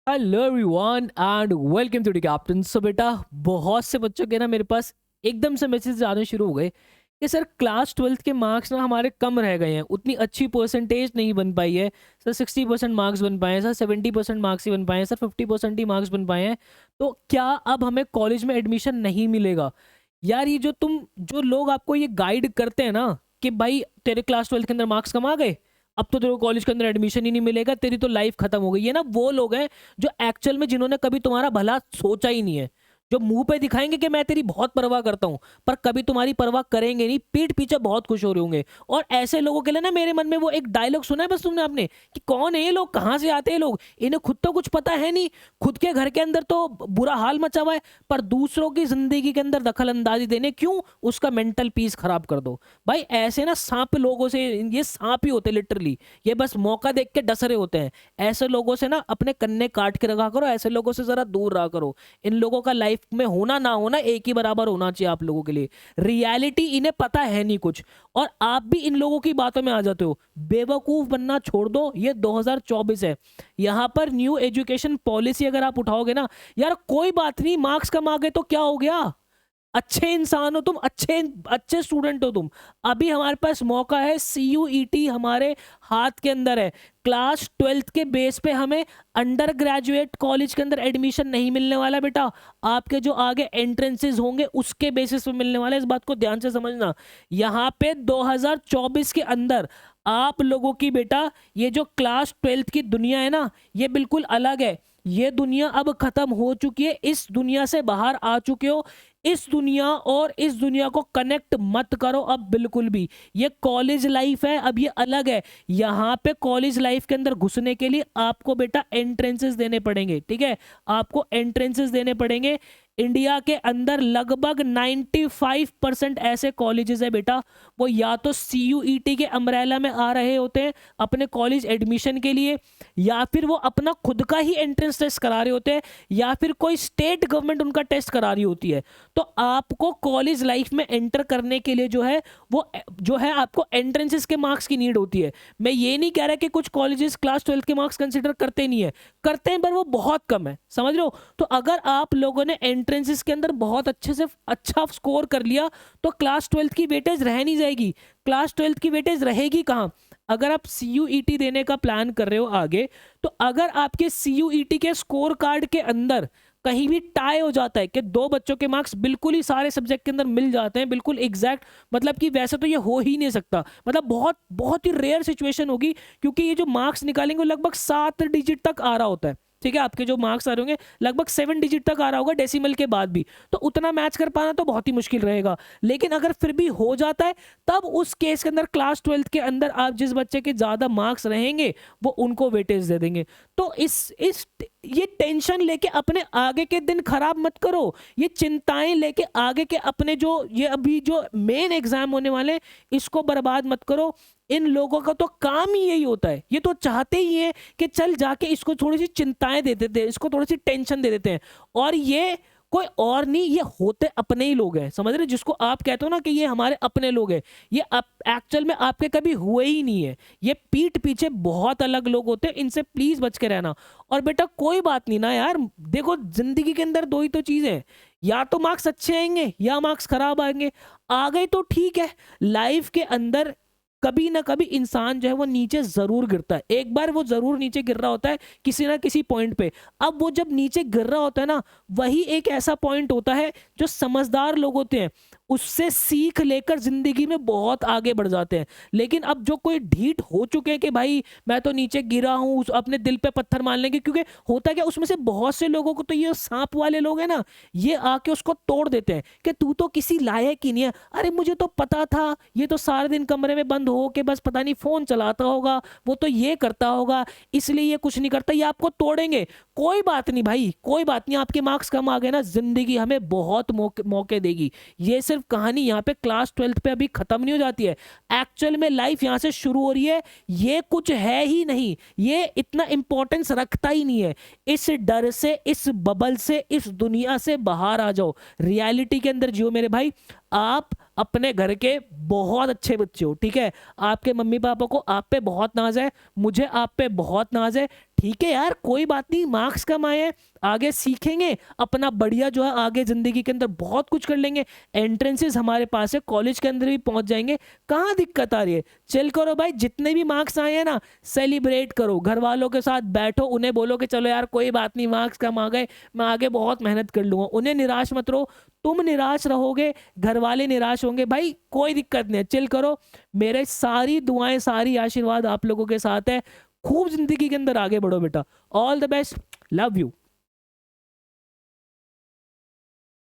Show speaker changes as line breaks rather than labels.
Hello everyone and welcome to the captain. So बेटा, बहुत से बच्चों के ना मेरे पास एकदम से मैसेज आने शुरू हो गए कि सर क्लास ट्वेल्थ के मार्क्स ना हमारे कम रह गए हैं, उतनी अच्छी परसेंटेज नहीं बन पाई है। सर 60% मार्क्स बन पाए हैं, सर 70% मार्क्स ही बन पाए हैं, सर 50% ही मार्क्स बन पाए हैं। तो क्या अब हमें कॉलेज में एडमिशन नहीं मिलेगा? यार ये जो लोग आपको ये गाइड करते हैं ना कि भाई तेरे क्लास ट्वेल्थ के अंदर मार्क्स कम आ गए, अब तो तेरे को कॉलेज के अंदर एडमिशन ही नहीं मिलेगा, तेरी तो लाइफ खत्म हो गई है ना, वो लोग हैं जो एक्चुअल में जिन्होंने कभी तुम्हारा भला सोचा ही नहीं है। जो मुंह पे दिखाएंगे कि मैं तेरी बहुत परवाह करता हूं, पर कभी तुम्हारी परवाह करेंगे नहीं, पीठ पीछे बहुत खुश हो रहे होंगे। और ऐसे लोगों के लिए ना मेरे मन में वो एक डायलॉग सुना है बस तुमने आपने, कि कौन है ये लोग, कहां से आते हैं लोग, इन्हें खुद तो कुछ पता है नहीं, खुद के घर के अंदर तो बुरा हाल मचा हुआ है, पर दूसरों की जिंदगी के अंदर दखल अंदाजी देने क्यों, उसका मेंटल पीस खराब कर दो। भाई ऐसे ना सांप लोगों से, ये सांप ही होते लिटरली, ये बस मौका देख के डस रहे होते हैं। ऐसे लोगों से ना अपने कन्ने काट के रखा करो, ऐसे लोगों से जरा दूर रहा करो। इन लोगों का लाइफ में होना ना होना एक ही बराबर होना चाहिए आप लोगों के लिए। रियलिटी इन्हें पता है नहीं कुछ, और आप भी इन लोगों की बातों में आ जाते हो। बेवकूफ बनना छोड़ दो, ये 2024 है। यहां पर न्यू एजुकेशन पॉलिसी अगर आप उठाओगे ना, यार कोई बात नहीं, मार्क्स कम आ गए तो क्या हो गया, अच्छे इंसान हो तुम, अच्छे अच्छे स्टूडेंट हो तुम। अभी हमारे पास मौका है, सीयूईटी हमारे हाथ के अंदर है। क्लास ट्वेल्थ के बेस पे हमें अंडर ग्रेजुएट कॉलेज के अंदर एडमिशन नहीं मिलने वाला बेटा, आपके जो आगे एंट्रेंसेस होंगे उसके बेसिस पे मिलने वाला है। इस बात को ध्यान से समझना। यहाँ पे 2024 के अंदर आप लोगों की बेटा ये जो क्लास ट्वेल्थ की दुनिया है ना, ये बिल्कुल अलग है। ये दुनिया अब खत्म हो चुकी है, इस दुनिया से बाहर आ चुके हो। इस दुनिया और इस दुनिया को कनेक्ट मत करो अब बिल्कुल भी। ये कॉलेज लाइफ है, अब ये अलग है। यहाँ पे कॉलेज लाइफ के अंदर घुसने के लिए आपको बेटा एंट्रेंसेस देने पड़ेंगे, ठीक है, आपको एंट्रेंसेस देने पड़ेंगे। इंडिया के अंदर लगभग 95% ऐसे कॉलेजेस है बेटा, वो या तो सीयूईटी के अम्ब्रेला में आ रहे होते हैं अपने कॉलेज एडमिशन के लिए, या फिर वो अपना खुद का ही एंट्रेंस टेस्ट करा रहे होते हैं, या फिर कोई स्टेट गवर्नमेंट उनका टेस्ट करा रही होती है। तो आपको कॉलेज लाइफ में एंटर करने के लिए जो है वो जो है आपको एंट्रेंसेस के मार्क्स की नीड होती है। मैं ये नहीं कह रहा कि कुछ कॉलेजेस क्लास ट्वेल्थ के मार्क्स कंसिडर करते नहीं है, करते हैं, पर वो बहुत कम है, समझ लो। तो अगर आप लोगों ने एंट्रेंसेस के अंदर बहुत अच्छे से अच्छा स्कोर कर लिया, तो क्लास ट्वेल्थ की वेटेज रह नहीं जाएगी। क्लास ट्वेल्थ की वेटेज रहेगी कहाँ? अगर आप सीयूईटी देने का प्लान कर रहे हो आगे, तो अगर आपके सीयूईटी के स्कोर कार्ड के अंदर कहीं भी टाई हो जाता है कि दो बच्चों के मार्क्स बिल्कुल ही सारे सब्जेक्ट के अंदर मिल जाते हैं, बिल्कुल एग्जैक्ट, मतलब कि वैसे तो ये हो ही नहीं सकता, मतलब बहुत बहुत ही रेयर सिचुएशन होगी, क्योंकि ये जो मार्क्स निकालेंगे वो लगभग 7 डिजिट तक आ रहा होता है, ठीक है। आपके जो मार्क्स आ रहे होंगे लगभग 7 डिजिट तक आ रहा होगा डेसिमल के बाद भी, तो उतना मैच कर पाना तो बहुत ही मुश्किल रहेगा। लेकिन अगर फिर भी हो जाता है, तब उस केस के अंदर क्लास ट्वेल्थ के अंदर आप जिस बच्चे के ज्यादा मार्क्स रहेंगे वो उनको वेटेज दे देंगे। तो इस ये टेंशन लेके अपने आगे के दिन खराब मत करो, ये चिंताएं लेके आगे के अपने जो ये अभी जो मेन एग्जाम होने वाले हैं इसको बर्बाद मत करो। इन लोगों का तो काम ही यही होता है, ये तो चाहते ही है कि चल जाके इसको थोड़ी सी चिंताएं दे देते हैं, इसको थोड़ी सी टेंशन दे देते हैं। और ये कोई और नहीं, ये होते अपने ही लोग हैं, समझ रहे, जिसको आप कहते हो ना कि ये हमारे अपने लोग हैं, ये एक्चुअल में आपके कभी हुए ही नहीं है। ये पीठ पीछे बहुत अलग लोग होते हैं, इनसे प्लीज बच के रहना। और बेटा कोई बात नहीं ना यार, देखो जिंदगी के अंदर दो ही तो चीजें हैं, या तो मार्क्स अच्छे आएंगे या मार्क्स खराब आएंगे। आ गए तो ठीक है, लाइफ के अंदर कभी ना कभी इंसान जो है वो नीचे जरूर गिरता है, एक बार वो जरूर नीचे गिर रहा होता है किसी ना किसी पॉइंट पे। अब वो जब नीचे गिर रहा होता है ना, वही एक ऐसा पॉइंट होता है जो समझदार लोग होते हैं उससे सीख लेकर जिंदगी में बहुत आगे बढ़ जाते हैं। लेकिन अब जो कोई ढीठ हो चुके हैं कि भाई मैं तो नीचे गिरा हूं, अपने दिल पे पत्थर मान लेंगे, क्योंकि होता क्या उसमें से बहुत से लोगों को तो ये सांप वाले लोग हैं ना, ये आके उसको तोड़ देते हैं कि तू तो किसी लायक ही नहीं है। अरे मुझे तो पता था, ये तो सारे दिन कमरे में बंद हो के बस पता नहीं फोन चलाता होगा, वो तो ये करता होगा, इसलिए ये कुछ नहीं करता, ये आपको तोड़ेंगे। कोई बात नहीं भाई, कोई बात नहीं, आपके मार्क्स कम आ गए ना, जिंदगी हमें बहुत मौके देगी। ये सिर्फ कहानी यहाँ पे क्लास ट्वेल्थ पे अभी खत्म नहीं हो जाती है, एक्चुअल में लाइफ यहाँ से शुरू हो रही है। ये कुछ है ही नहीं, ये इतना इंपॉर्टेंस रखता ही नहीं है। इस डर से, इस बबल से, इस दुनिया से बाहर आ जाओ, रियलिटी के अंदर जियो मेरे भाई। आप अपने घर के बहुत अच्छे बच्चे हो, ठीक है, आपके मम्मी पापा को आप पे बहुत नाज है, मुझे आप पे बहुत नाज है, ठीक है यार, कोई बात नहीं, मार्क्स कम आए हैं, आगे सीखेंगे अपना बढ़िया जो है, आगे जिंदगी के अंदर बहुत कुछ कर लेंगे। एंट्रेंसेस हमारे पास है, कॉलेज के अंदर भी पहुंच जाएंगे, कहाँ दिक्कत आ रही है। चिल करो भाई, जितने भी मार्क्स आए हैं ना सेलिब्रेट करो, घर वालों के साथ बैठो, उन्हें बोलो कि चलो यार कोई बात नहीं, मार्क्स कम आ गए, मैं आगे बहुत मेहनत कर लूंगा। उन्हें निराश मत रहो, तुम निराश रहोगे, घर वाले निराश होंगे, भाई कोई दिक्कत नहीं है, चिल करो। मेरे सारी दुआएं, सारी आशीर्वाद आप लोगों के साथ है। खूब जिंदगी के अंदर आगे बढ़ो बेटा। All the best, love you.